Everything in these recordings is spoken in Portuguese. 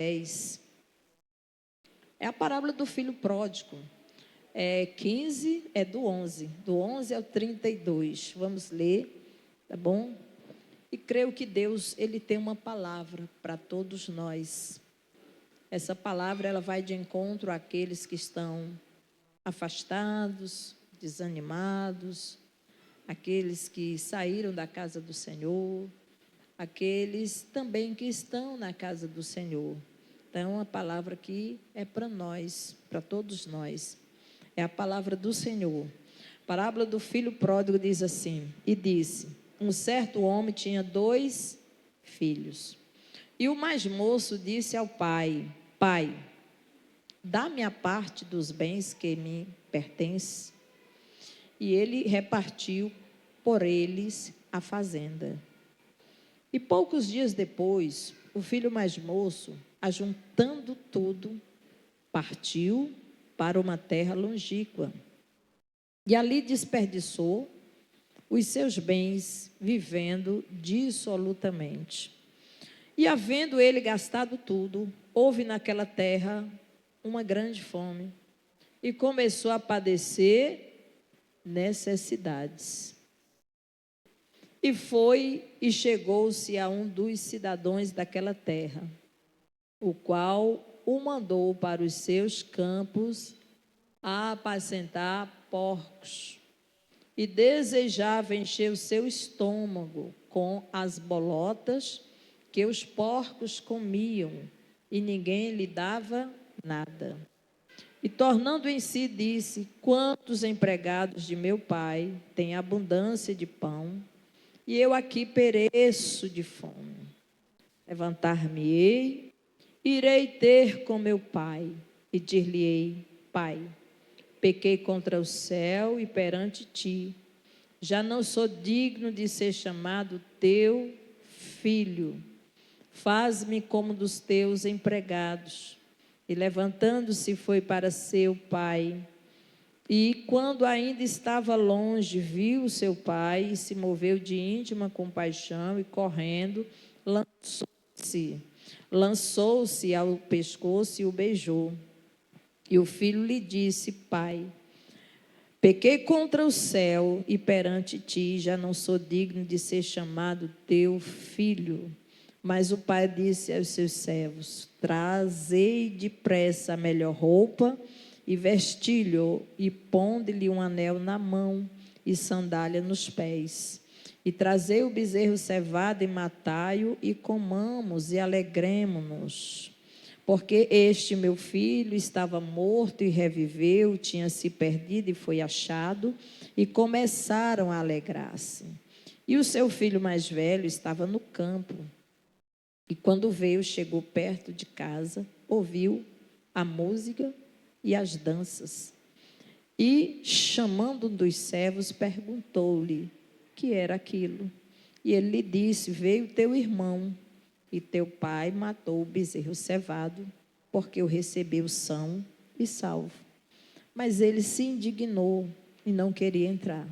10. É a parábola do filho pródigo. 15 é do 11. Do 11 ao 32. Vamos ler, tá bom? E creio que Deus, Ele tem uma palavra para todos nós. Essa palavra, ela vai de encontro àqueles que estão afastados, desanimados, aqueles que saíram da casa do Senhor, aqueles também que estão na casa do Senhor. Então, a palavra aqui é para nós, para todos nós. É a palavra do Senhor. A parábola do filho pródigo diz assim: e disse: um certo homem tinha 2 filhos. E o mais moço disse ao pai: Pai, dá-me a parte dos bens que me pertence. E ele repartiu por eles a fazenda. E poucos dias depois, o filho mais moço, ajuntando tudo, partiu para uma terra longínqua. E ali desperdiçou os seus bens, vivendo dissolutamente. E havendo ele gastado tudo, houve naquela terra uma grande fome. E começou a padecer necessidades. E foi e chegou-se a um dos cidadãos daquela terra, o qual o mandou para os seus campos a apacentar porcos. E desejava encher o seu estômago com as bolotas que os porcos comiam, e ninguém lhe dava nada. E tornando em si, disse: quantos empregados de meu pai têm abundância de pão, e eu aqui pereço de fome. Levantar-me-ei, irei ter com meu pai, e dir-lhe-ei: Pai, pequei contra o céu e perante ti. Já não sou digno de ser chamado teu filho. Faz-me como dos teus empregados. E levantando-se foi para seu pai. E quando ainda estava longe, viu seu pai e se moveu de íntima compaixão e correndo, lançou-se ao pescoço e o beijou. E o filho lhe disse: Pai, pequei contra o céu e perante ti, já não sou digno de ser chamado teu filho. Mas o pai disse aos seus servos: trazei depressa a melhor roupa e vestilho, e ponde-lhe um anel na mão e sandália nos pés. E trazei o bezerro cevado e matai-o, e comamos e alegremo-nos. Porque este meu filho estava morto e reviveu, tinha se perdido e foi achado, e começaram a alegrar-se. E o seu filho mais velho estava no campo. E quando veio, chegou perto de casa, ouviu a música e as danças. E, chamando um dos servos, perguntou-lhe o que era aquilo. E ele lhe disse: veio teu irmão, e teu pai matou o bezerro cevado, porque o recebeu são e salvo. Mas ele se indignou e não queria entrar.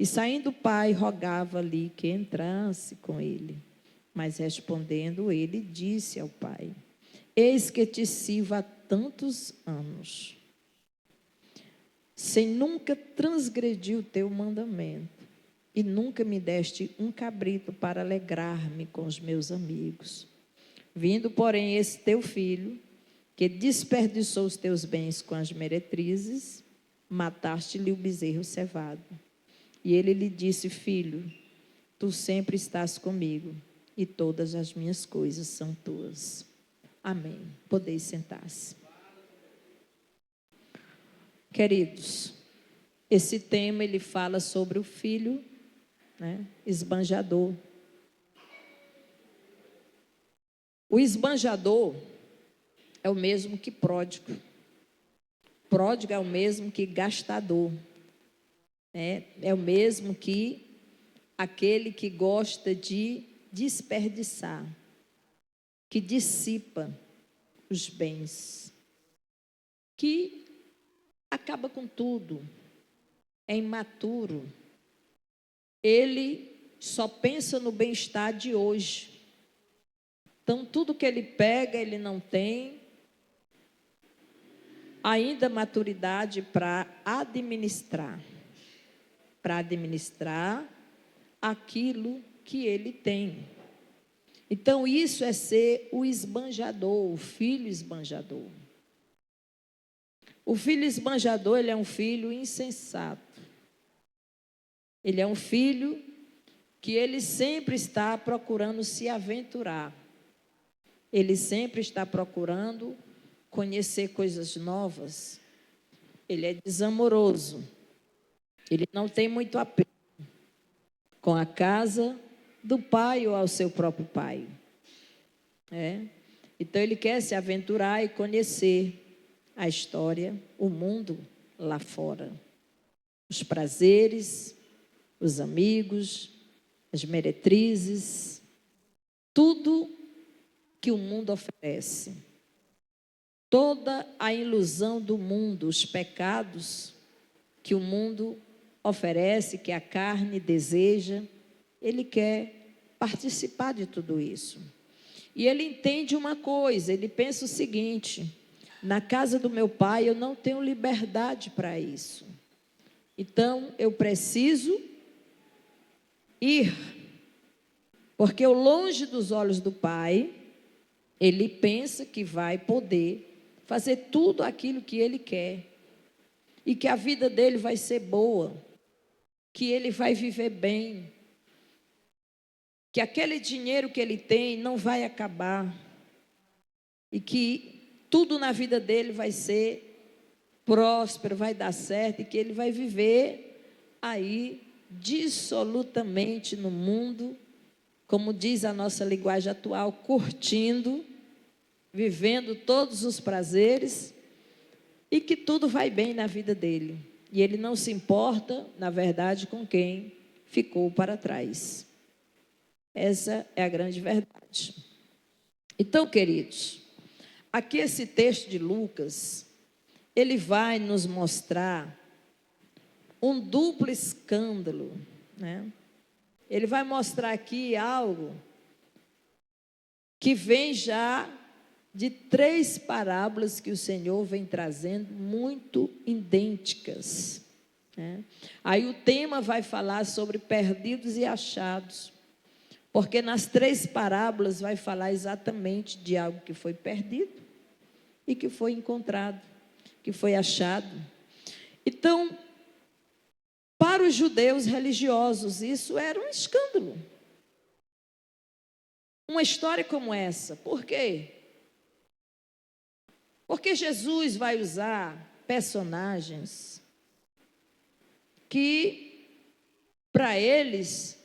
E saindo o pai, rogava-lhe que entrasse com ele. Mas respondendo ele, disse ao pai: eis que te sirvo há tantos anos, sem nunca transgredir o teu mandamento, e nunca me deste um cabrito para alegrar-me com os meus amigos. Vindo, porém, esse teu filho, que desperdiçou os teus bens com as meretrizes, mataste-lhe o bezerro cevado. E ele lhe disse: filho, tu sempre estás comigo, e todas as minhas coisas são tuas. Amém. Podeis sentar-se. Queridos, esse tema ele fala sobre o filho, esbanjador. O esbanjador é o mesmo que pródigo. Pródigo é o mesmo que gastador. É o mesmo que aquele que gosta de desperdiçar, que dissipa os bens, que acaba com tudo, é imaturo. Ele só pensa no bem-estar de hoje. Então, tudo que ele pega, ele não tem ainda maturidade para administrar aquilo que ele tem. Então, isso é ser o esbanjador, o filho esbanjador. O filho esbanjador, ele é um filho insensato. Ele é um filho que ele sempre está procurando se aventurar. Ele sempre está procurando conhecer coisas novas. Ele é desamoroso. Ele não tem muito apego com a casa do pai ou ao seu próprio pai. Então, ele quer se aventurar e conhecer a história, o mundo lá fora. Os prazeres, os amigos, as meretrizes, tudo que o mundo oferece. Toda a ilusão do mundo, os pecados que o mundo oferece, que a carne deseja, ele quer participar de tudo isso. E ele entende uma coisa, ele pensa o seguinte: na casa do meu pai eu não tenho liberdade para isso. Então eu preciso ir, porque eu, longe dos olhos do pai, ele pensa que vai poder fazer tudo aquilo que ele quer, e que a vida dele vai ser boa, que ele vai viver bem, que aquele dinheiro que ele tem não vai acabar, e que tudo na vida dele vai ser próspero, vai dar certo, e que ele vai viver aí dissolutamente no mundo, como diz a nossa linguagem atual, curtindo, vivendo todos os prazeres, e que tudo vai bem na vida dele. E ele não se importa, na verdade, com quem ficou para trás. Essa é a grande verdade. Então, queridos, aqui esse texto de Lucas, ele vai nos mostrar um duplo escândalo, né? Ele vai mostrar aqui algo que vem já de 3 parábolas que o Senhor vem trazendo, muito idênticas, né? Aí o tema vai falar sobre perdidos e achados, porque nas 3 parábolas vai falar exatamente de algo que foi perdido e que foi encontrado, que foi achado. Então, para os judeus religiosos, isso era um escândalo. Uma história como essa. Por quê? Porque Jesus vai usar personagens que, para eles,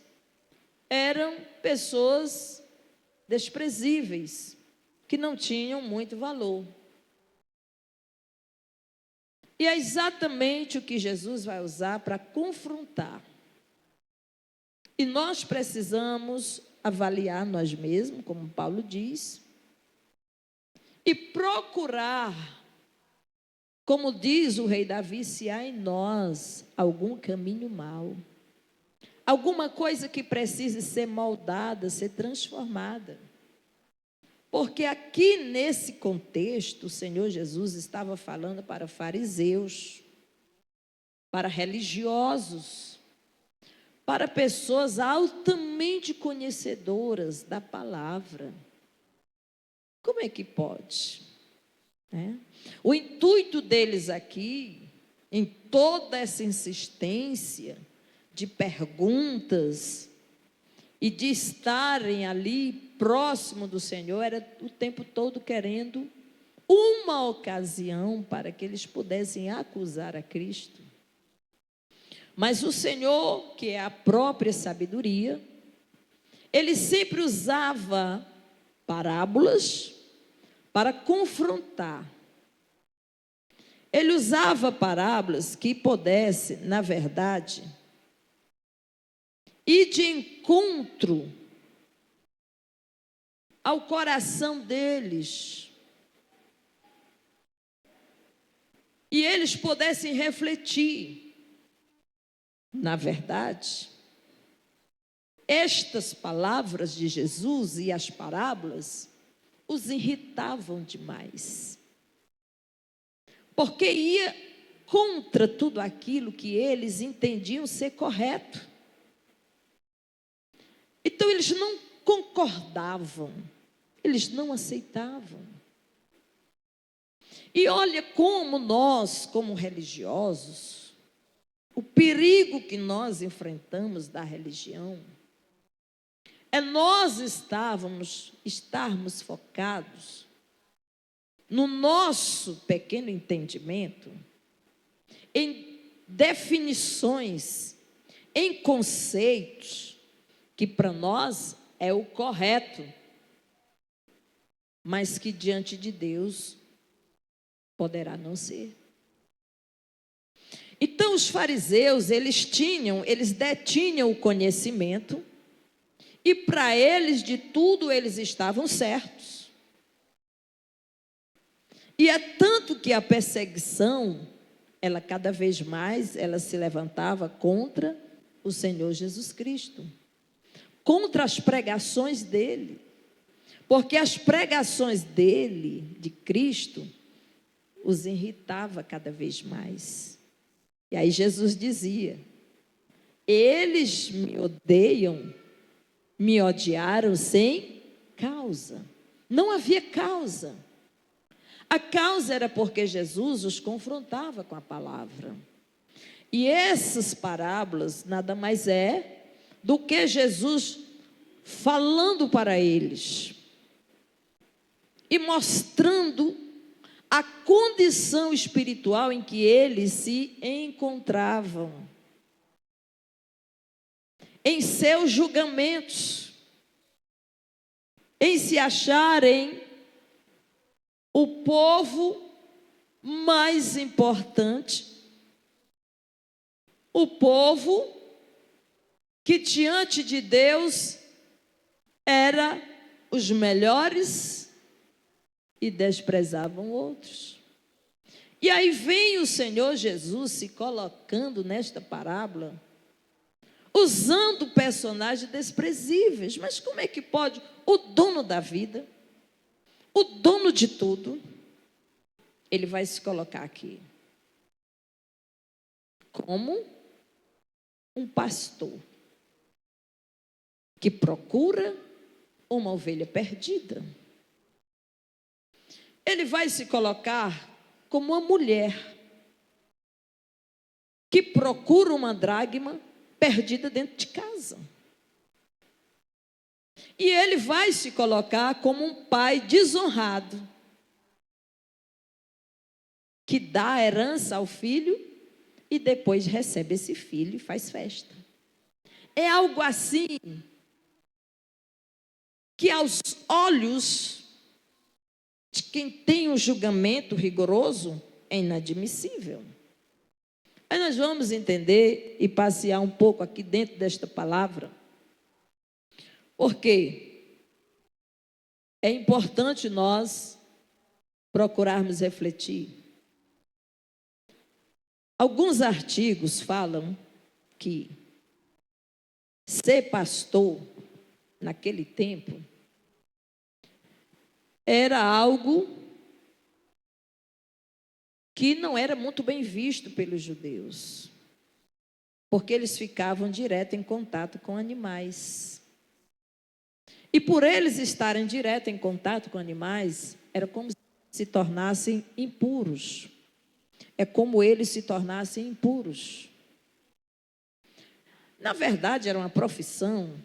eram pessoas desprezíveis, que não tinham muito valor. E é exatamente o que Jesus vai usar para confrontar. E nós precisamos avaliar nós mesmos, como Paulo diz, e procurar, como diz o rei Davi, se há em nós algum caminho mau, alguma coisa que precise ser moldada, ser transformada. Porque aqui nesse contexto, o Senhor Jesus estava falando para fariseus, para religiosos, para pessoas altamente conhecedoras da palavra. Como é que pode? O intuito deles aqui, em toda essa insistência de perguntas e de estarem ali próximo do Senhor, era o tempo todo querendo uma ocasião para que eles pudessem acusar a Cristo. Mas o Senhor, que é a própria sabedoria, ele sempre usava parábolas para confrontar. Ele usava parábolas que pudesse, na verdade, ir de encontro ao coração deles, e eles pudessem refletir. Na verdade, estas palavras de Jesus e as parábolas os irritavam demais, porque ia contra tudo aquilo que eles entendiam ser correto. Então eles não concordavam, eles não aceitavam. E olha como nós, como religiosos, o perigo que nós enfrentamos da religião é nós estarmos focados no nosso pequeno entendimento, em definições, em conceitos, que para nós é o correto, mas que diante de Deus poderá não ser. Então os fariseus, eles detinham o conhecimento, e para eles de tudo eles estavam certos. E é tanto que a perseguição, ela cada vez mais, ela se levantava contra o Senhor Jesus Cristo, contra as pregações dele, porque as pregações dele, de Cristo, os irritava cada vez mais. E aí Jesus dizia: eles me odeiam, me odiaram sem causa. Não havia causa. A causa era porque Jesus os confrontava com a palavra. E essas parábolas nada mais é do que Jesus falando para eles e mostrando a condição espiritual em que eles se encontravam, em seus julgamentos, em se acharem o povo mais importante, o povo que diante de Deus era os melhores e desprezavam outros. E aí vem o Senhor Jesus se colocando nesta parábola, usando personagens desprezíveis. Mas como é que pode o dono da vida, o dono de tudo, ele vai se colocar aqui como um pastor que procura uma ovelha perdida. Ele vai se colocar como uma mulher que procura uma dracma perdida dentro de casa. E ele vai se colocar como um pai desonrado, que dá a herança ao filho e depois recebe esse filho e faz festa. É algo assim que aos olhos de quem tem um julgamento rigoroso é inadmissível. Aí nós vamos entender e passear um pouco aqui dentro desta palavra, porque é importante nós procurarmos refletir. Alguns artigos falam que ser pastor naquele tempo era algo que não era muito bem visto pelos judeus, porque eles ficavam direto em contato com animais. E por eles estarem direto em contato com animais, era como se tornassem impuros. É como eles se tornassem impuros. Na verdade, era uma profissão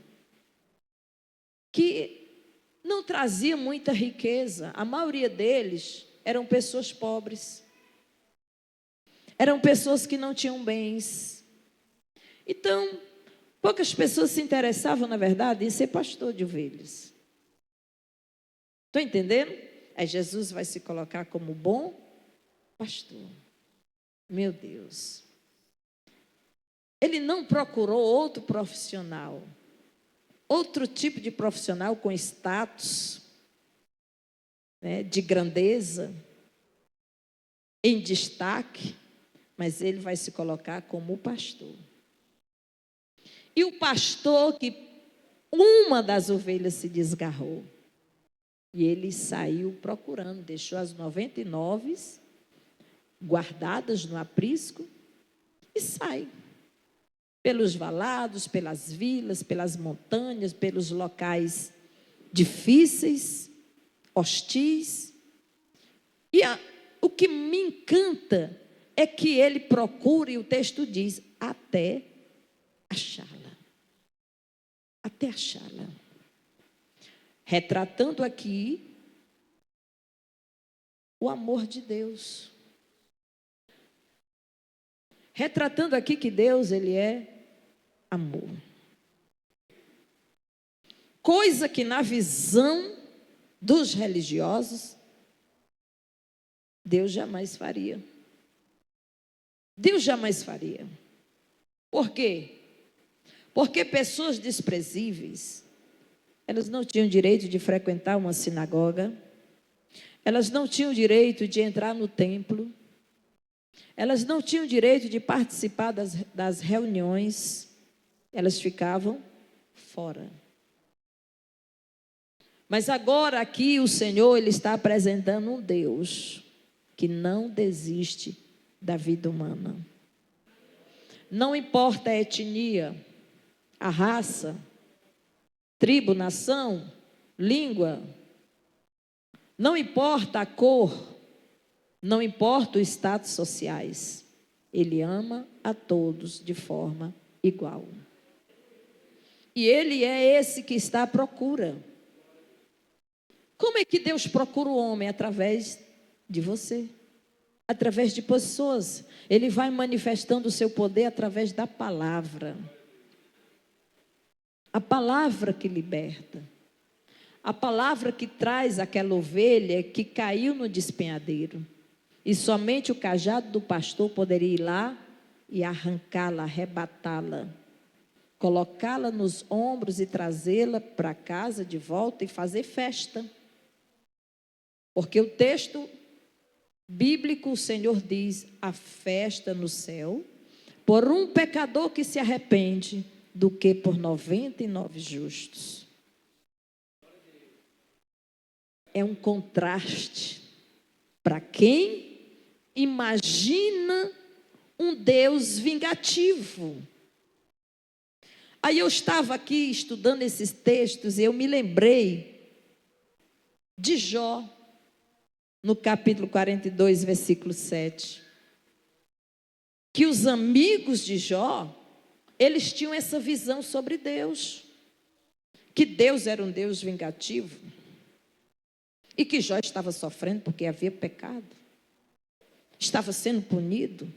que não trazia muita riqueza. A maioria deles eram pessoas pobres. Eram pessoas que não tinham bens. Então, poucas pessoas se interessavam, na verdade, em ser pastor de ovelhas. Estão entendendo? Aí Jesus vai se colocar como bom pastor. Meu Deus. Ele não procurou outro profissional. Outro tipo de profissional com status, né, de grandeza, em destaque, mas ele vai se colocar como o pastor. E o pastor que uma das ovelhas se desgarrou. E ele saiu procurando, deixou as 99 guardadas no aprisco e sai. Pelos valados, pelas vilas, pelas montanhas, pelos locais difíceis, hostis. E o que me encanta é que ele procura, e o texto diz, até achá-la. Até achá-la. Retratando aqui o amor de Deus. Retratando aqui que Deus, ele é amor. Coisa que na visão dos religiosos, Deus jamais faria. Deus jamais faria. Por quê? Porque pessoas desprezíveis, elas não tinham direito de frequentar uma sinagoga, elas não tinham direito de entrar no templo, elas não tinham direito de participar das reuniões, elas ficavam fora. Mas agora aqui o Senhor, ele está apresentando um Deus que não desiste da vida humana. Não importa a etnia, a raça, tribo, nação, língua, não importa a cor, não importa os status sociais, ele ama a todos de forma igual. E ele é esse que está à procura. Como é que Deus procura o homem? Através de você, através de pessoas. Ele vai manifestando o seu poder através da palavra. A palavra que liberta. A palavra que traz aquela ovelha que caiu no despenhadeiro. E somente o cajado do pastor poderia ir lá e arrancá-la, arrebatá-la, colocá-la nos ombros e trazê-la para casa de volta e fazer festa. Porque o texto bíblico, o Senhor diz, a festa no céu, por um pecador que se arrepende, do que por 99 justos. É um contraste para quem imagina um Deus vingativo. Aí eu estava aqui estudando esses textos e eu me lembrei de Jó, no capítulo 42, versículo 7. Que os amigos de Jó, eles tinham essa visão sobre Deus. Que Deus era um Deus vingativo. E que Jó estava sofrendo porque havia pecado. Estava sendo punido.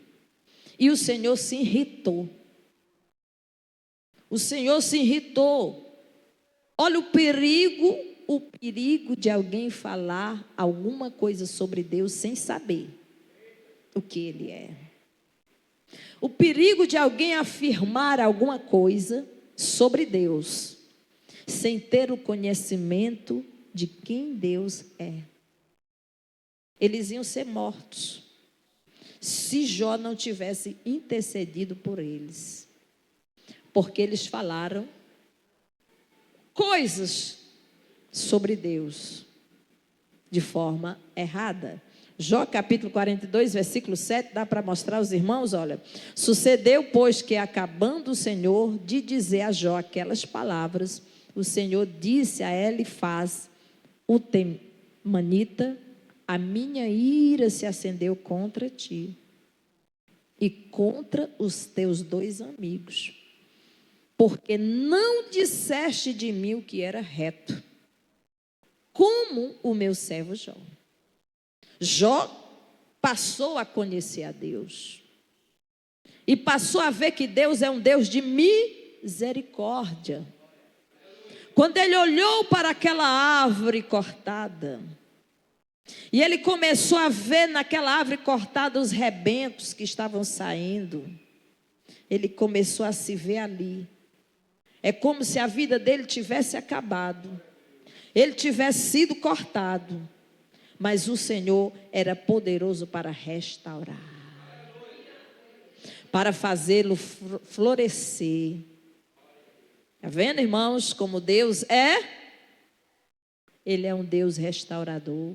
E o Senhor se irritou. O Senhor se irritou. Olha o perigo de alguém falar alguma coisa sobre Deus sem saber o que Ele é. O perigo de alguém afirmar alguma coisa sobre Deus sem ter o conhecimento de quem Deus é. Eles iam ser mortos se Jó não tivesse intercedido por eles, porque eles falaram coisas sobre Deus de forma errada. Jó capítulo 42, versículo 7, dá para mostrar aos irmãos, olha. Sucedeu, pois, que acabando o Senhor de dizer a Jó aquelas palavras, o Senhor disse a Elifaz, o temanita, a minha ira se acendeu contra ti e contra os teus 2 amigos, porque não disseste de mim o que era reto, como o meu servo Jó. Jó passou a conhecer a Deus e passou a ver que Deus é um Deus de misericórdia. Quando ele olhou para aquela árvore cortada e ele começou a ver naquela árvore cortada os rebentos que estavam saindo, ele começou a se ver ali. É como se a vida dele tivesse acabado, ele tivesse sido cortado. Mas o Senhor era poderoso para restaurar, para fazê-lo florescer. Está vendo, irmãos, como Deus é? Ele é um Deus restaurador.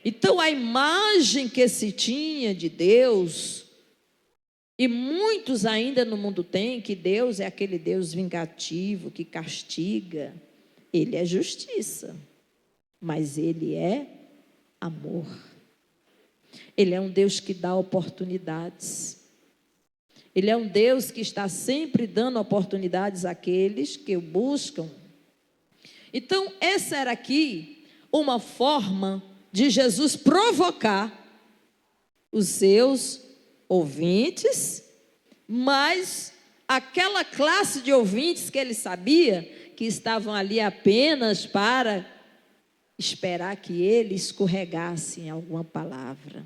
Então, a imagem que se tinha de Deus, e muitos ainda no mundo têm, que Deus é aquele Deus vingativo, que castiga. Ele é justiça, mas Ele é amor. Ele é um Deus que dá oportunidades. Ele é um Deus que está sempre dando oportunidades àqueles que o buscam. Então, essa era aqui uma forma de Jesus provocar os seus ouvintes, mas aquela classe de ouvintes que ele sabia que estavam ali apenas para esperar que ele escorregasse em alguma palavra.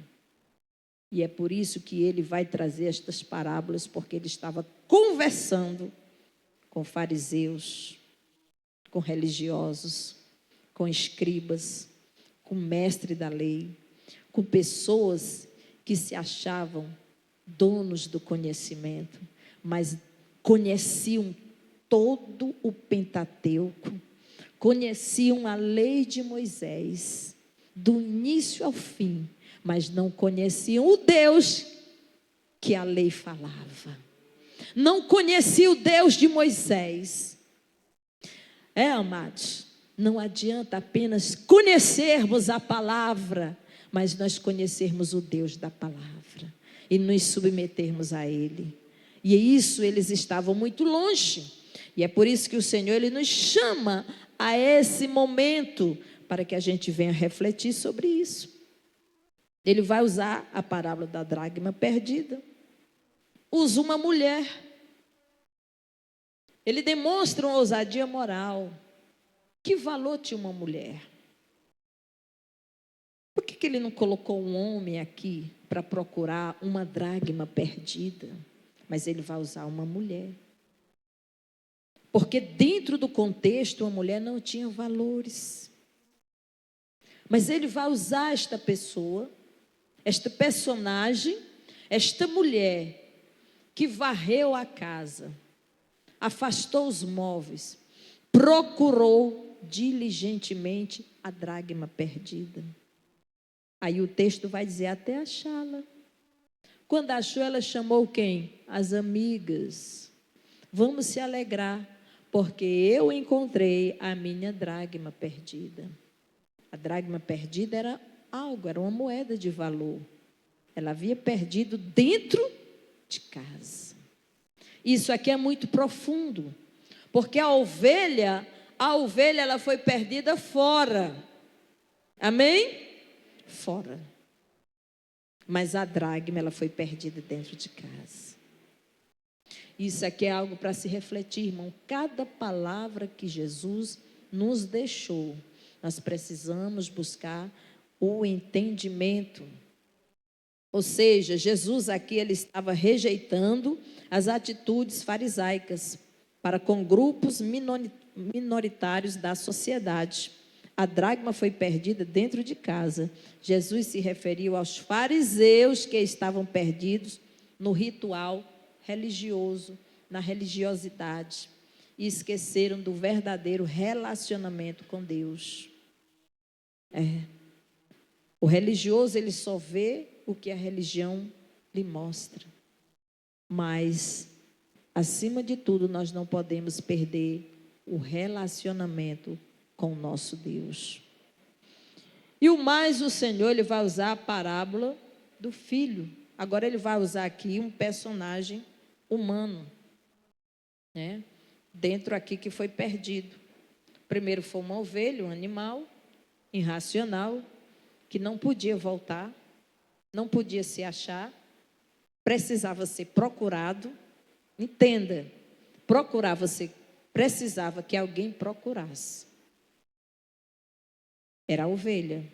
E é por isso que ele vai trazer estas parábolas, porque ele estava conversando com fariseus, com religiosos, com escribas, com mestre da lei, com pessoas que se achavam donos do conhecimento, mas conheciam todo o Pentateuco, conheciam a lei de Moisés, do início ao fim, mas não conheciam o Deus que a lei falava. Não conheciam o Deus de Moisés. Amados, não adianta apenas conhecermos a palavra, mas nós conhecermos o Deus da palavra e nos submetermos a Ele. E isso eles estavam muito longe. E é por isso que o Senhor, Ele nos chama a esse momento, para que a gente venha refletir sobre isso. Ele vai usar a parábola da dracma perdida. Usa uma mulher. Ele demonstra uma ousadia moral. Que valor tinha uma mulher? Por que ele não colocou um homem aqui para procurar uma dracma perdida? Mas ele vai usar uma mulher. Porque dentro do contexto, a mulher não tinha valores. Mas ele vai usar esta pessoa, esta personagem, esta mulher que varreu a casa, afastou os móveis, procurou diligentemente a dracma perdida. Aí o texto vai dizer, até achá-la. Quando achou, ela chamou quem? As amigas. Vamos se alegrar, porque eu encontrei a minha dracma perdida. A dracma perdida era algo, era uma moeda de valor. Ela havia perdido dentro de casa. Isso aqui é muito profundo, porque a ovelha ela foi perdida fora. Amém? Fora. Mas a dracma, ela foi perdida dentro de casa. Isso aqui é algo para se refletir, irmão. Cada palavra que Jesus nos deixou, nós precisamos buscar o entendimento. Ou seja, Jesus aqui, ele estava rejeitando as atitudes farisaicas para com grupos minoritários da sociedade. A dracma foi perdida dentro de casa. Jesus se referiu aos fariseus que estavam perdidos no ritual religioso, na religiosidade, e esqueceram do verdadeiro relacionamento com Deus. O religioso, ele só vê o que a religião lhe mostra. Mas, acima de tudo, nós não podemos perder o relacionamento com o nosso Deus. E o mais, o Senhor, ele vai usar a parábola do filho. Agora ele vai usar aqui um personagem humano, né? Dentro aqui que foi perdido. Primeiro foi uma ovelha, um animal irracional, que não podia voltar, não podia se achar, precisava ser procurado. Entenda, precisava que alguém procurasse. Era a ovelha,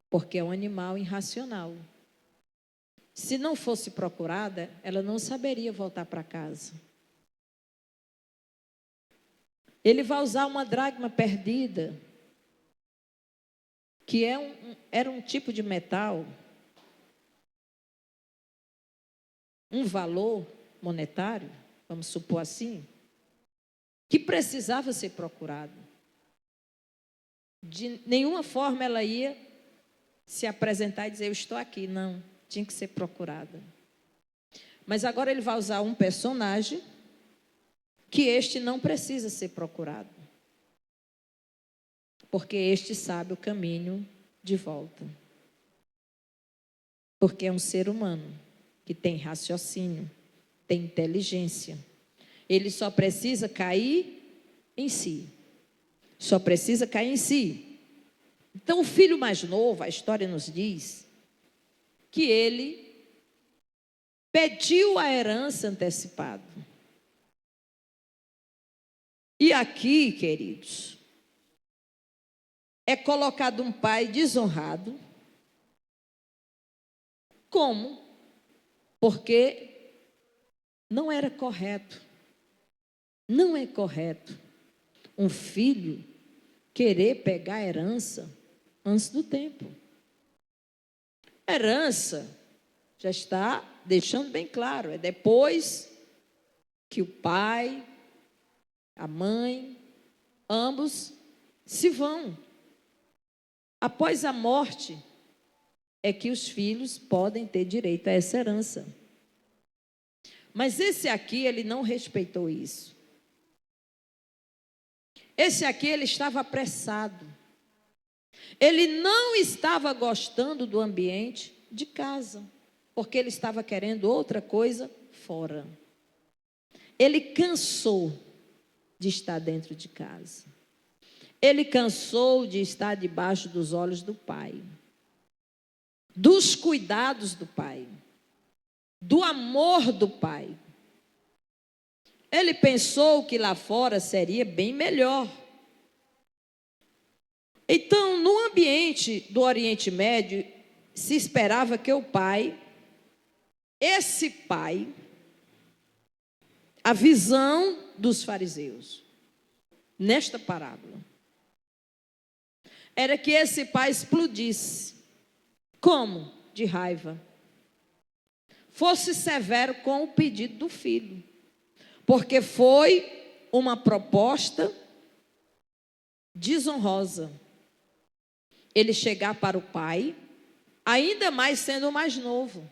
porque é um animal irracional. Se não fosse procurada, ela não saberia voltar para casa. Ele vai usar uma dracma perdida, que era um tipo de metal, um valor monetário, vamos supor assim. que precisava ser procurado. De nenhuma forma ela ia se apresentar e dizer, eu estou aqui. Não, tinha que ser procurada. Mas agora ele vai usar um personagem que este não precisa ser procurado. Porque este sabe o caminho de volta. Porque é um ser humano que tem raciocínio, tem inteligência. Ele só precisa cair em si. Só precisa cair em si. Então, o filho mais novo, a história nos diz que ele pediu a herança antecipada. E aqui, queridos, é colocado um pai desonrado. Como? Porque não era correto. Não é correto um filho querer pegar a herança antes do tempo. A herança já está deixando bem claro, é depois que o pai, a mãe, ambos se vão. Após a morte, é que os filhos podem ter direito a essa herança. Mas esse aqui, ele não respeitou isso. Esse aqui, ele estava apressado. Ele não estava gostando do ambiente de casa, porque ele estava querendo outra coisa fora. Ele cansou de estar dentro de casa. Ele cansou de estar debaixo dos olhos do pai, dos cuidados do pai, do amor do pai. Ele pensou que lá fora seria bem melhor. Então, no ambiente do Oriente Médio, se esperava que o pai, esse pai, a visão dos fariseus, nesta parábola, era que esse pai explodisse. Como? De raiva. Fosse severo com o pedido do filho. Porque foi uma proposta desonrosa. Ele chegar para o pai, ainda mais sendo o mais novo,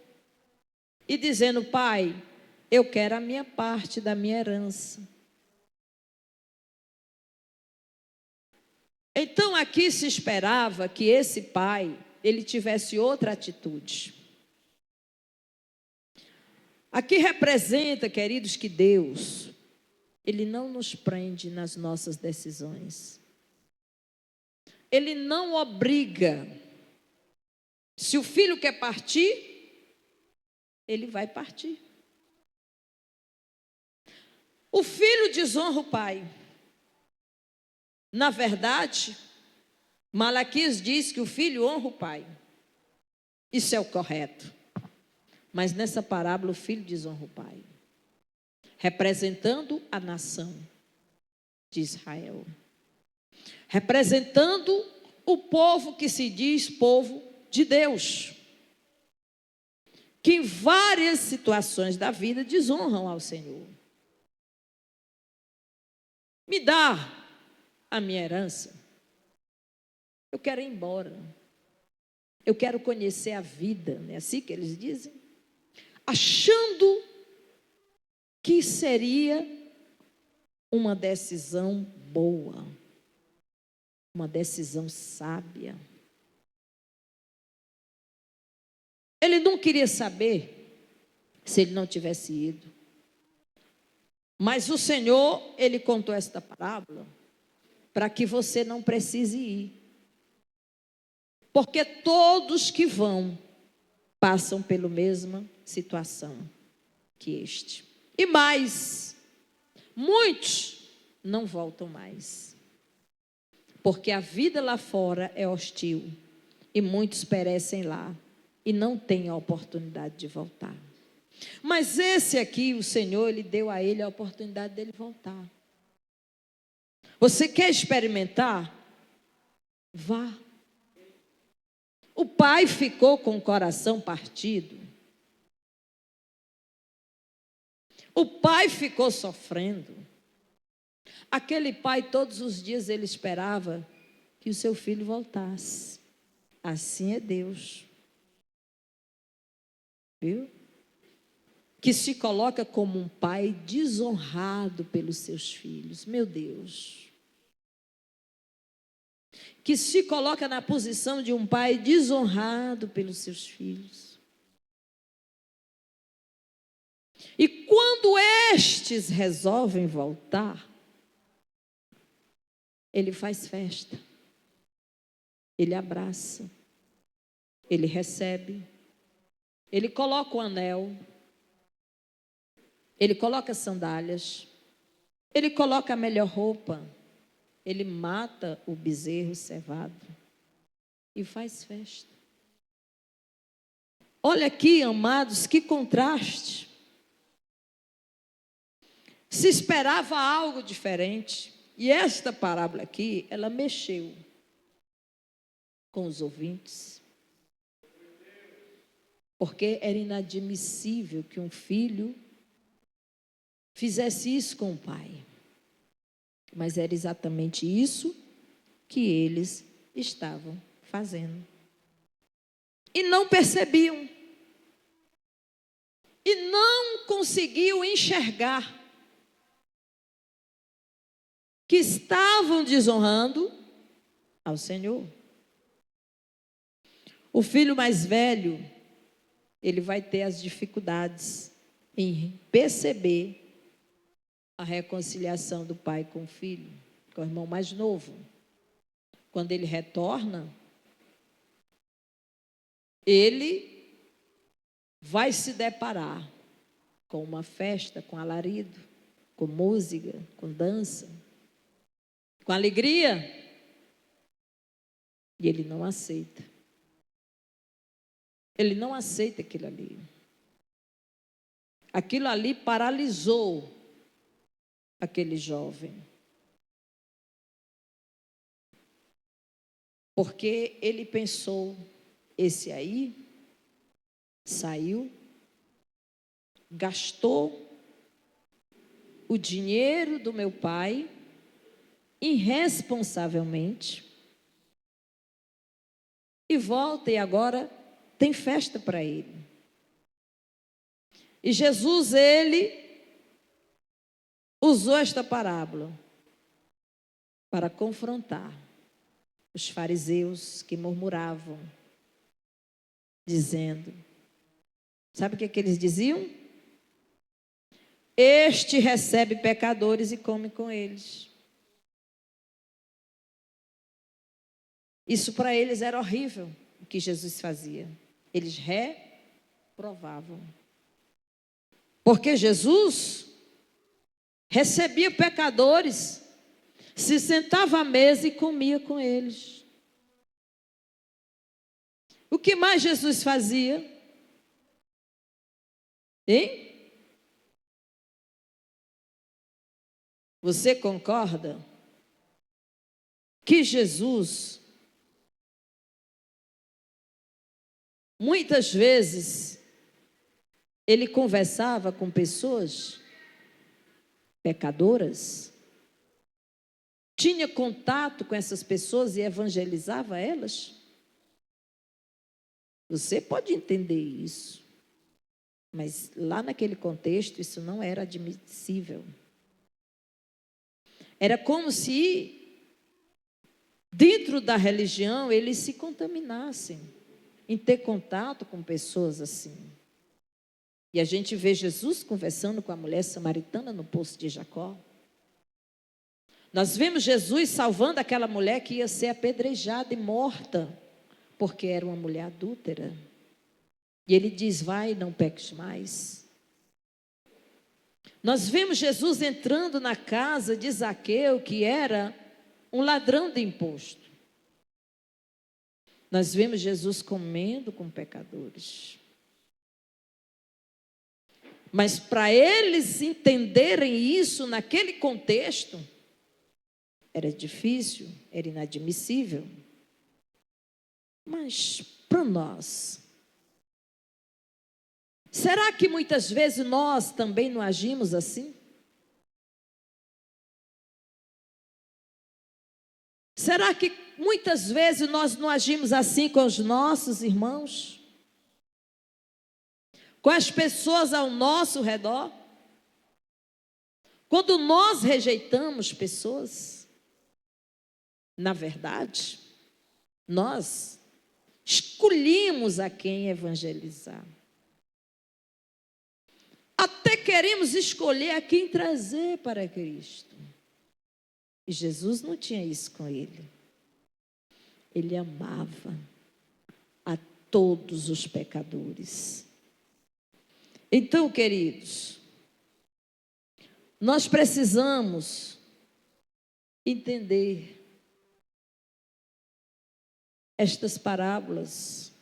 e dizendo, pai, eu quero a minha parte da minha herança. Então aqui se esperava que esse pai, ele tivesse outra atitude. Aqui representa, queridos, que Deus, Ele não nos prende nas nossas decisões. Ele não obriga. Se o filho quer partir, ele vai partir. O filho desonra o pai. Na verdade, Malaquias diz que o filho honra o pai. Isso é o correto. Mas nessa parábola o filho desonra o pai, representando a nação de Israel, representando o povo que se diz povo de Deus, que em várias situações da vida desonram ao Senhor. Me dá a minha herança. Eu quero ir embora. Eu quero conhecer a vida, não é assim que eles dizem? Achando que seria uma decisão boa, uma decisão sábia. Ele não queria saber se ele não tivesse ido. Mas o Senhor, Ele contou esta parábola para que você não precise ir. Porque todos que vão passam pela mesma situação que este. E mais, muitos não voltam mais. Porque a vida lá fora é hostil e muitos perecem lá e não têm a oportunidade de voltar. Mas esse aqui, o Senhor, Ele deu a ele a oportunidade dele voltar. Você quer experimentar? Vá. O pai ficou com o coração partido. O pai ficou sofrendo. Aquele pai, todos os dias, ele esperava que o seu filho voltasse. Assim é Deus. Viu? Que se coloca como um pai desonrado pelos seus filhos. Meu Deus. Que se coloca na posição de um pai desonrado pelos seus filhos. E quando estes resolvem voltar, ele faz festa, ele abraça, ele recebe, ele coloca o anel, ele coloca sandálias, ele coloca a melhor roupa, ele mata o bezerro cevado e faz festa. Olha aqui, amados, que contraste. Se esperava algo diferente. E esta parábola aqui, ela mexeu com os ouvintes. Porque era inadmissível que um filho fizesse isso com o pai. Mas era exatamente isso que eles estavam fazendo. E não percebiam. E não conseguiam enxergar que estavam desonrando ao Senhor. O filho mais velho, ele vai ter as dificuldades em perceber a reconciliação do pai com o filho, com o irmão mais novo. Quando ele retorna, ele vai se deparar com uma festa, com alarido, com música, com dança, com alegria, e ele não aceita. Ele não aceita aquilo ali. Aquilo ali paralisou aquele jovem. Porque ele pensou, esse aí saiu, gastou o dinheiro do meu pai irresponsavelmente e volta e agora tem festa para ele. E Jesus, ele usou esta parábola para confrontar os fariseus que murmuravam, dizendo, sabe o que eles diziam? Este recebe pecadores e come com eles. Isso para eles era horrível, o que Jesus fazia. Eles reprovavam. Porque Jesus recebia pecadores, se sentava à mesa e comia com eles. O que mais Jesus fazia? Hein? Você concorda que Jesus, muitas vezes, ele conversava com pessoas pecadoras, tinha contato com essas pessoas e evangelizava elas? Você pode entender isso, mas lá naquele contexto isso não era admissível. Era como se dentro da religião eles se contaminassem em ter contato com pessoas assim. E a gente vê Jesus conversando com a mulher samaritana no poço de Jacó. Nós vemos Jesus salvando aquela mulher que ia ser apedrejada e morta, porque era uma mulher adúltera. E ele diz, vai, não peques mais. Nós vemos Jesus entrando na casa de Zaqueu, que era um ladrão de imposto. Nós vemos Jesus comendo com pecadores. Mas para eles entenderem isso naquele contexto, era difícil, era inadmissível. Mas para nós, será que muitas vezes nós também não agimos assim? Será que muitas vezes nós não agimos assim com os nossos irmãos? Com as pessoas ao nosso redor? Quando nós rejeitamos pessoas, na verdade, nós escolhemos a quem evangelizar. Até queremos escolher a quem trazer para Cristo. E Jesus não tinha isso com ele. Ele amava a todos os pecadores. Então, queridos, nós precisamos entender estas parábolas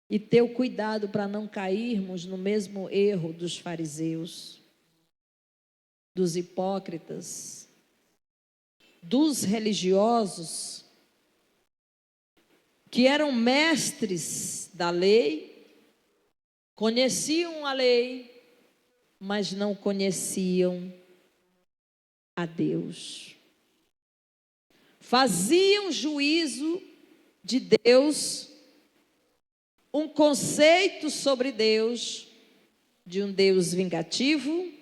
e ter o cuidado para não cairmos no mesmo erro dos fariseus, dos hipócritas, dos religiosos, que eram mestres da lei, conheciam a lei, mas não conheciam a Deus. Faziam juízo de Deus, um conceito sobre Deus, de um Deus vingativo,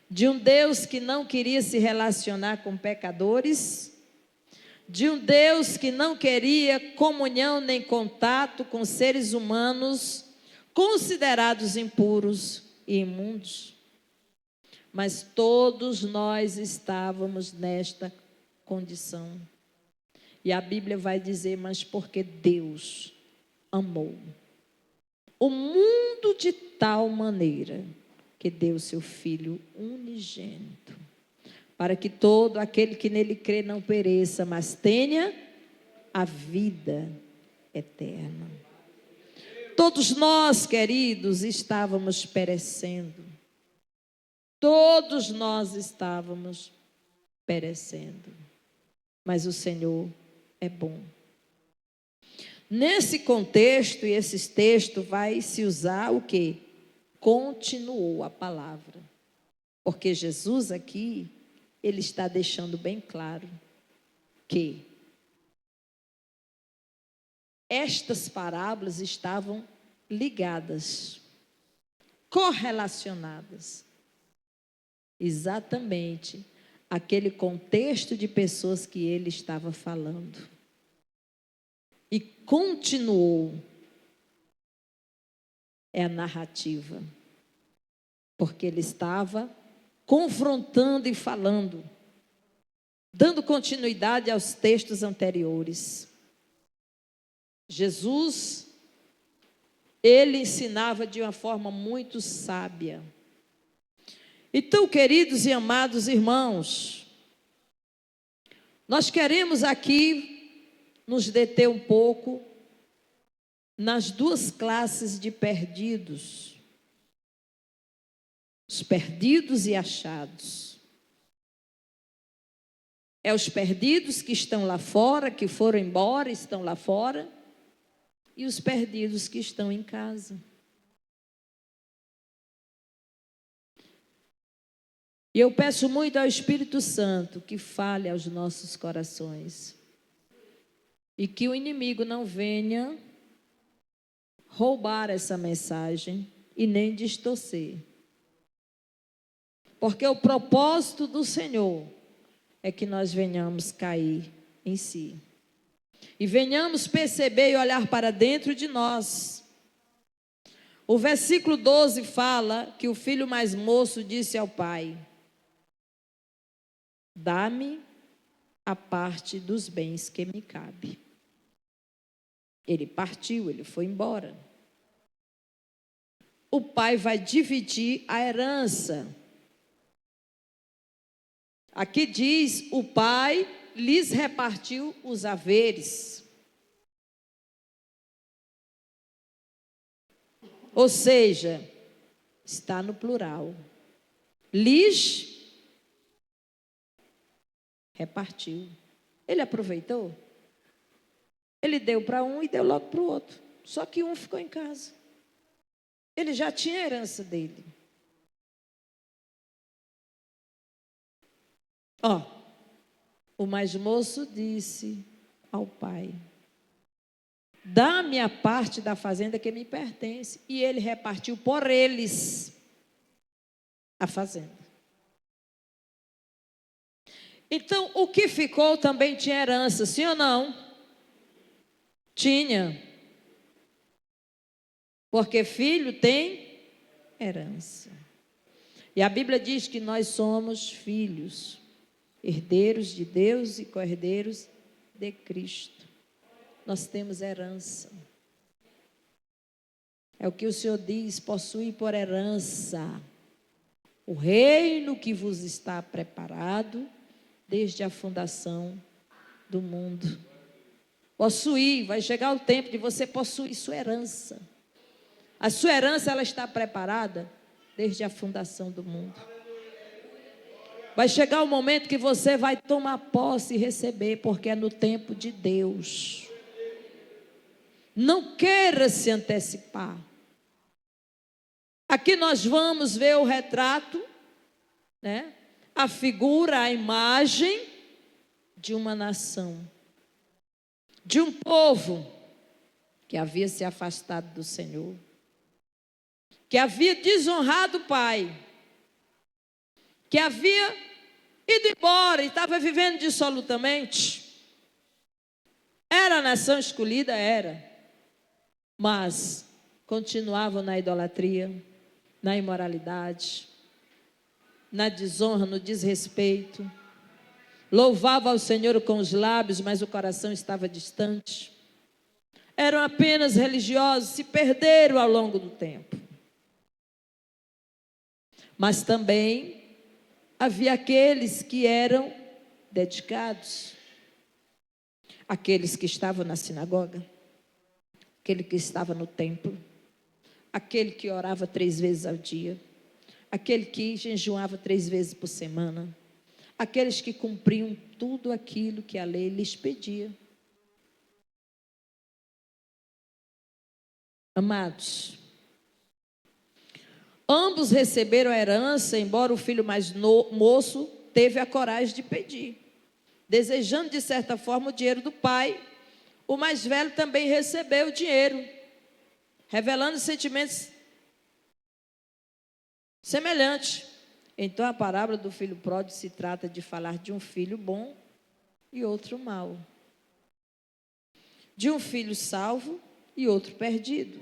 de um Deus que não queria se relacionar com pecadores, de um Deus que não queria comunhão nem contato com seres humanos considerados impuros e imundos. Mas todos nós estávamos nesta condição. E a Bíblia vai dizer, mas porque Deus amou o mundo de tal maneira que deu seu Filho unigênito, para que todo aquele que nele crê não pereça, mas tenha a vida eterna. Todos nós, queridos, estávamos perecendo. Todos nós estávamos perecendo. Mas o Senhor é bom. Nesse contexto, e esses textos, vai se usar o quê? Continuou a palavra. Porque Jesus aqui, ele está deixando bem claro que estas parábolas estavam ligadas, correlacionadas, exatamente aquele contexto de pessoas que ele estava falando. E continuou. É a narrativa. Porque ele estava confrontando e falando, dando continuidade aos textos anteriores. Jesus, ele ensinava de uma forma muito sábia. Então, queridos e amados irmãos, nós queremos aqui nos deter um pouco nas duas classes de perdidos. Os perdidos e achados. É os perdidos que estão lá fora, que foram embora, estão lá fora, e os perdidos que estão em casa. E eu peço muito ao Espírito Santo que fale aos nossos corações. E que o inimigo não venha roubar essa mensagem e nem distorcer. Porque o propósito do Senhor é que nós venhamos cair em si. E venhamos perceber e olhar para dentro de nós. O versículo 12 fala que o filho mais moço disse ao pai: dá-me a parte dos bens que me cabe. Ele partiu, ele foi embora. O pai vai dividir a herança. Aqui diz, o pai lhes repartiu os haveres. Ou seja, está no plural. Lhes repartiu. Ele aproveitou? Ele deu para um e deu logo para o outro. Só que um ficou em casa. Ele já tinha a herança dele. O mais moço disse ao pai: dá-me a parte da fazenda que me pertence. E ele repartiu por eles a fazenda. Então, o que ficou também tinha herança, sim ou não? Tinha. Porque filho tem herança. E a Bíblia diz que nós somos filhos, herdeiros de Deus e co-herdeiros de Cristo. Nós temos herança. É o que o Senhor diz: possui por herança o reino que vos está preparado desde a fundação do mundo. Possuir, vai chegar o tempo de você possuir sua herança. A sua herança, ela está preparada desde a fundação do mundo. Vai chegar o momento que você vai tomar posse e receber, porque é no tempo de Deus. Não queira se antecipar. Aqui nós vamos ver o retrato, né? A figura, a imagem de uma nação, de um povo que havia se afastado do Senhor, que havia desonrado o Pai, que havia ido embora e estava vivendo dissolutamente. Era a nação escolhida? Era. Mas continuavam na idolatria, na imoralidade, na desonra, no desrespeito. Louvava ao Senhor com os lábios, mas o coração estava distante. Eram apenas religiosos, se perderam ao longo do tempo. Mas também havia aqueles que eram dedicados, aqueles que estavam na sinagoga, aquele que estava no templo, aquele que orava 3 vezes ao dia, aquele que jejuava 3 vezes por semana, aqueles que cumpriam tudo aquilo que a lei lhes pedia. Amados, ambos receberam a herança, embora o filho mais moço teve a coragem de pedir, desejando de certa forma o dinheiro do pai. O mais velho também recebeu o dinheiro, revelando sentimentos semelhantes. Então a parábola do filho pródigo se trata de falar de um filho bom e outro mau, de um filho salvo e outro perdido.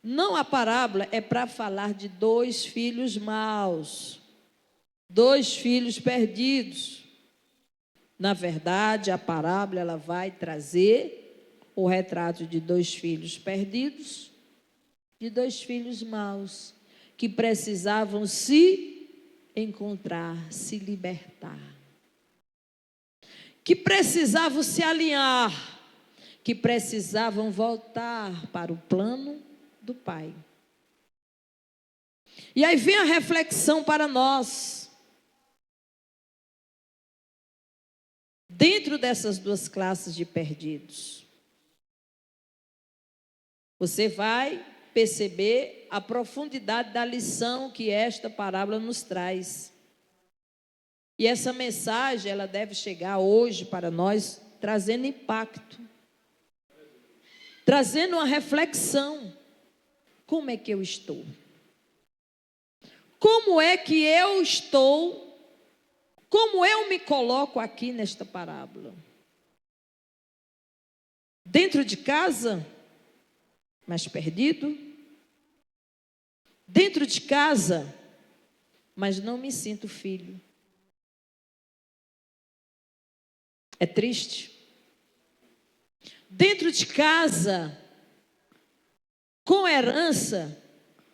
Não, a parábola é para falar de 2 filhos maus, 2 filhos perdidos. Na verdade, a parábola ela vai trazer o retrato de 2 filhos perdidos, de 2 filhos maus, que precisavam se encontrar, se libertar, que precisavam se alinhar, que precisavam voltar para o plano do Pai. E aí vem a reflexão para nós. Dentro dessas 2 classes de perdidos, você vai perceber a profundidade da lição que esta parábola nos traz. E essa mensagem, ela deve chegar hoje para nós, trazendo impacto, trazendo uma reflexão. Como é que eu estou? Como é que eu estou? Como eu me coloco aqui nesta parábola? Dentro de casa, mas perdido? Dentro de casa, mas não me sinto filho. É triste. Dentro de casa, com herança,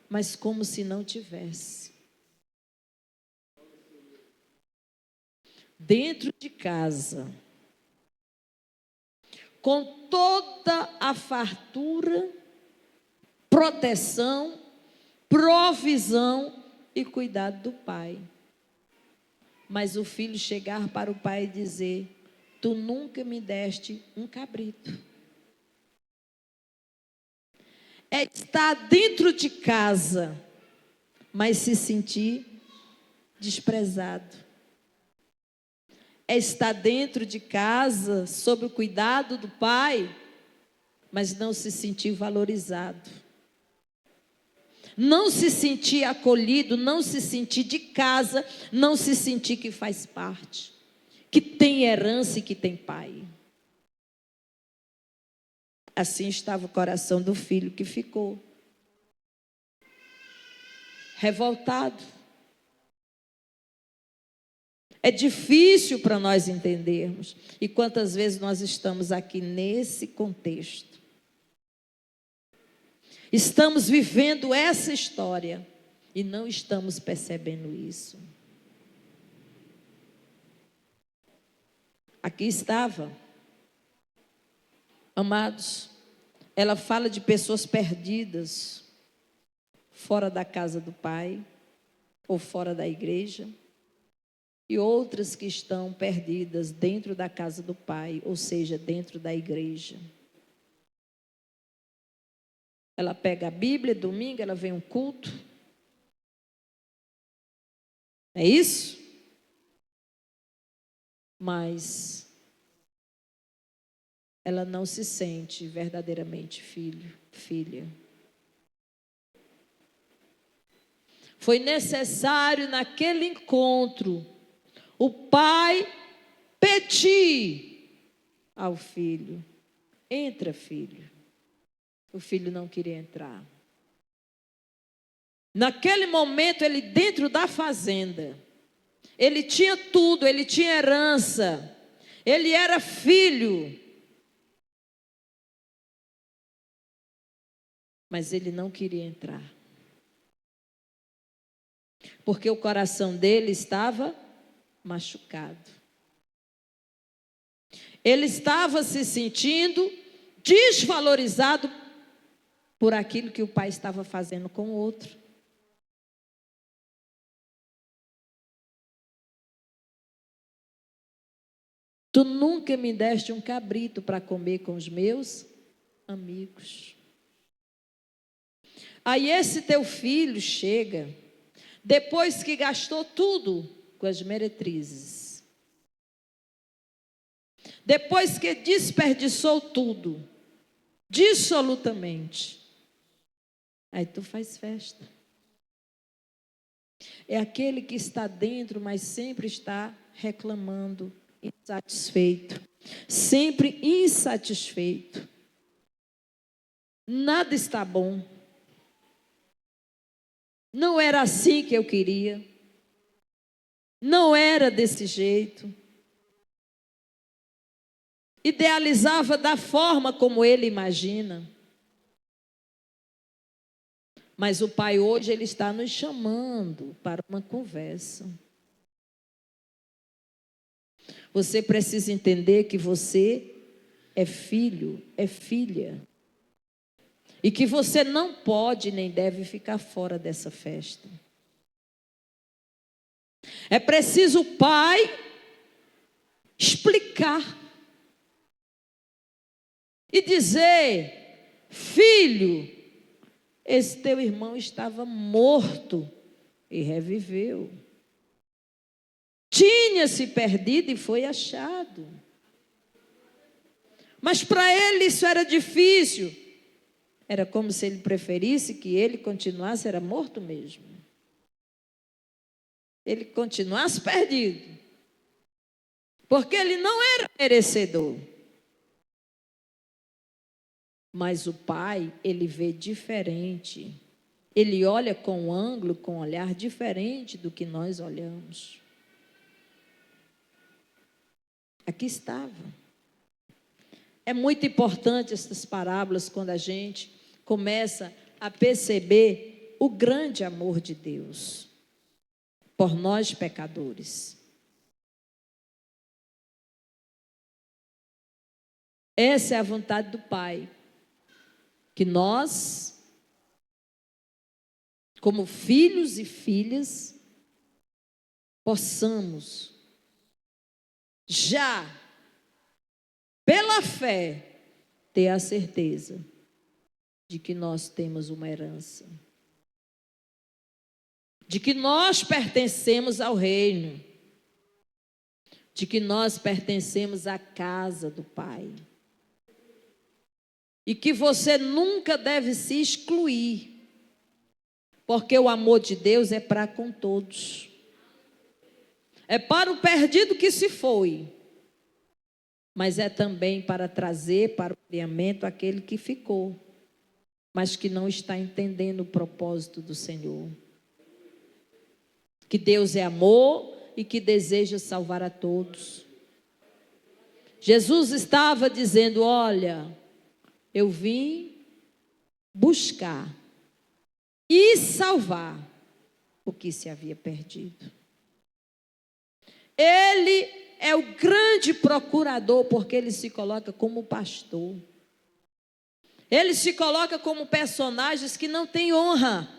mas como se não tivesse. Dentro de casa, com toda a fartura, proteção, provisão e cuidado do pai. Mas o filho chegar para o pai e dizer: tu nunca me deste um cabrito. É estar dentro de casa, mas se sentir desprezado. é estar dentro de casa, sob o cuidado do pai, mas não se sentir valorizado, não se sentir acolhido, não se sentir de casa, não se sentir que faz parte, que tem herança e que tem pai. Assim estava o coração do filho que ficou revoltado. É difícil para nós entendermos. E quantas vezes nós estamos aqui nesse contexto. Estamos vivendo essa história e não estamos percebendo isso. Aqui estava. Amados, ela fala de pessoas perdidas, fora da casa do pai, ou fora da igreja. E outras que estão perdidas dentro da casa do pai, ou seja, dentro da igreja. Ela pega a Bíblia, domingo ela vem um culto. É isso? Mas ela não se sente verdadeiramente filho, filha. Foi necessário naquele encontro o pai pedir ao filho: entra, filho. O filho não queria entrar. Naquele momento, ele dentro da fazenda, ele tinha tudo, ele tinha herança, ele era filho. Mas ele não queria entrar. Porque o coração dele estava machucado. Ele estava se sentindo desvalorizado por aquilo que o pai estava fazendo com o outro. Tu nunca me deste um cabrito para comer com os meus amigos. Aí esse teu filho chega, depois que gastou tudo com as meretrizes, depois que desperdiçou tudo, dissolutamente, aí tu faz festa. É aquele que está dentro, mas sempre está reclamando, insatisfeito, sempre insatisfeito. Nada está bom. Não era assim que eu queria. Não era desse jeito. Idealizava da forma como ele imagina. Mas o pai hoje ele está nos chamando para uma conversa. Você precisa entender que você é filho, é filha. E que você não pode nem deve ficar fora dessa festa. É preciso o pai explicar e dizer: filho, esse teu irmão estava morto e reviveu. Tinha se perdido e foi achado. Mas para ele isso era difícil. Era como se ele preferisse que ele continuasse, era morto mesmo. Ele continuasse perdido. Porque ele não era merecedor. Mas o pai, ele vê diferente. Ele olha com um ângulo, com um olhar diferente do que nós olhamos. Aqui estava. É muito importante essas parábolas quando a gente começa a perceber o grande amor de Deus por nós pecadores. Essa é a vontade do Pai, que nós, como filhos e filhas, possamos já, pela fé, ter a certeza de que nós temos uma herança, de que nós pertencemos ao reino, de que nós pertencemos à casa do Pai. E que você nunca deve se excluir, porque o amor de Deus é para com todos. É para o perdido que se foi, mas é também para trazer para o alinhamento aquele que ficou, mas que não está entendendo o propósito do Senhor. Que Deus é amor e que deseja salvar a todos. Jesus estava dizendo: olha, eu vim buscar e salvar o que se havia perdido. Ele é o grande procurador, porque ele se coloca como pastor. Ele se coloca como personagens que não têm honra.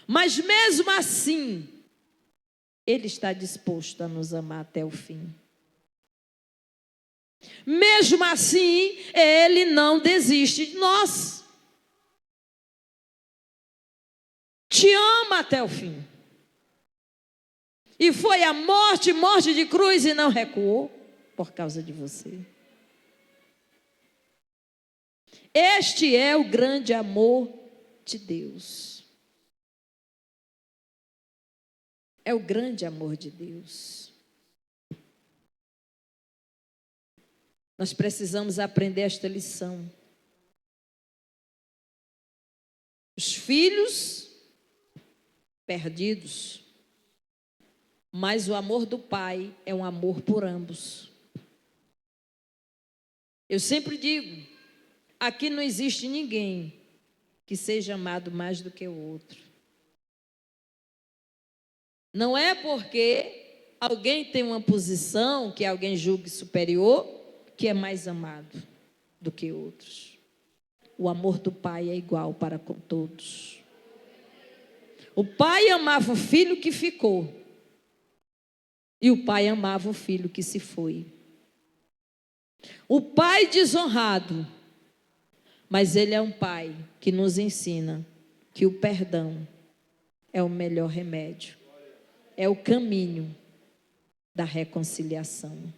Mas mesmo assim, ele está disposto a nos amar até o fim. Mesmo assim, ele não desiste de nós. Te ama até o fim. E foi a morte, morte de cruz, e não recuou por causa de você. Este é o grande amor de Deus. É o grande amor de Deus. Nós precisamos aprender esta lição. Os filhos perdidos, mas o amor do Pai é um amor por ambos. Eu sempre digo, aqui não existe ninguém que seja amado mais do que o outro. Não é porque alguém tem uma posição que alguém julgue superior que é mais amado do que outros. O amor do Pai é igual para com todos. O Pai amava o filho que ficou e o Pai amava o filho que se foi. O Pai desonrado, mas Ele é um Pai que nos ensina que o perdão é o melhor remédio, é o caminho da reconciliação.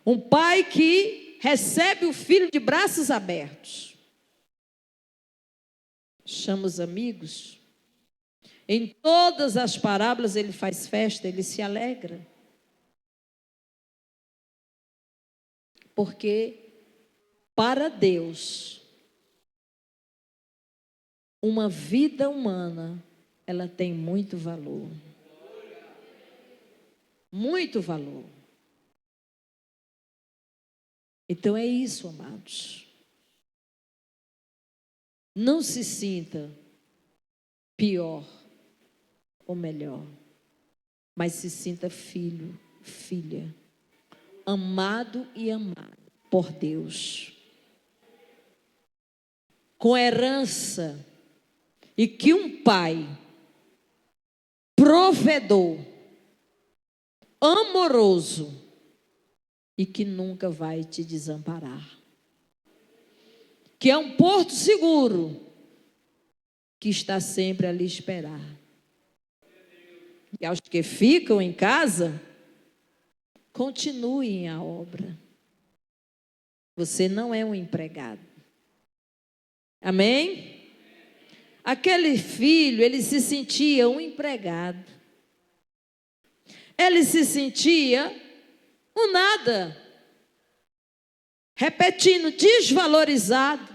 Um Pai que recebe o filho de braços abertos, chama os amigos. Em todas as parábolas ele faz festa, ele se alegra. Porque para Deus, uma vida humana, ela tem muito valor. Muito valor. Então é isso, amados. Não se sinta pior ou melhor, mas se sinta filho, filha, amado e amada por Deus, com herança, e que um Pai provedor, amoroso, e que nunca vai te desamparar, que é um porto seguro, que está sempre a lhe esperar. E aos que ficam em casa, continuem a obra. Você não é um empregado. Amém? Aquele filho, ele se sentia um empregado. Ele se sentia um nada. Repetindo, desvalorizado.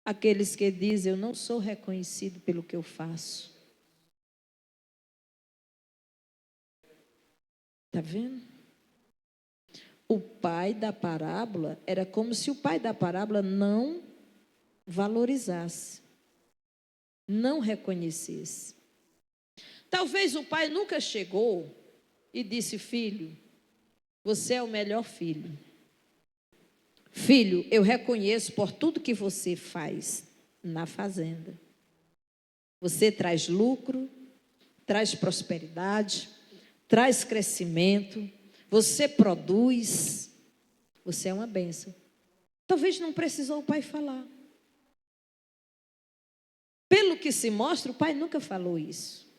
Aqueles que dizem, eu não sou reconhecido pelo que eu faço. Está vendo? O pai da parábola, era como se o pai da parábola não valorizasse, não reconhecesse. Talvez o pai nunca chegou e disse, filho, você é o melhor filho. Filho, eu reconheço por tudo que você faz na fazenda. Você traz lucro, traz prosperidade, traz crescimento, você produz, você é uma bênção. Talvez não precisou o pai falar. Pelo que se mostra, o pai nunca falou isso.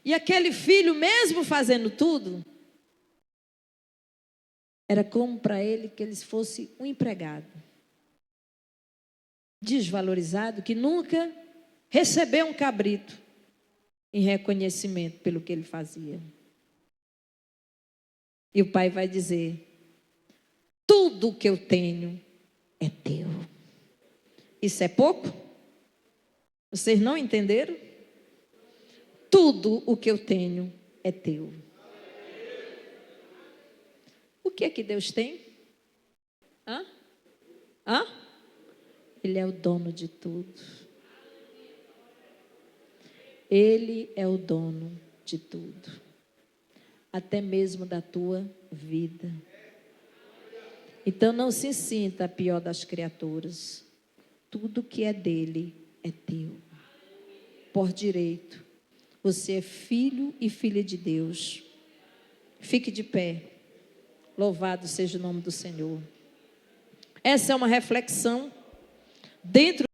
E aquele filho, mesmo fazendo tudo, era como para ele que ele fosse um empregado, desvalorizado, que nunca recebeu um cabrito em reconhecimento pelo que ele fazia. E o pai vai dizer: tudo que eu tenho é teu. Isso é pouco? Vocês não entenderam? Tudo o que eu tenho é teu. O que é que Deus tem? Hã? Hã? Ele é o dono de tudo. Ele é o dono de tudo. Até mesmo da tua vida. Então não se sinta a pior das criaturas. Tudo que é dele é teu. Por direito. Você é filho e filha de Deus. Fique de pé. Louvado seja o nome do Senhor. Essa é uma reflexão dentro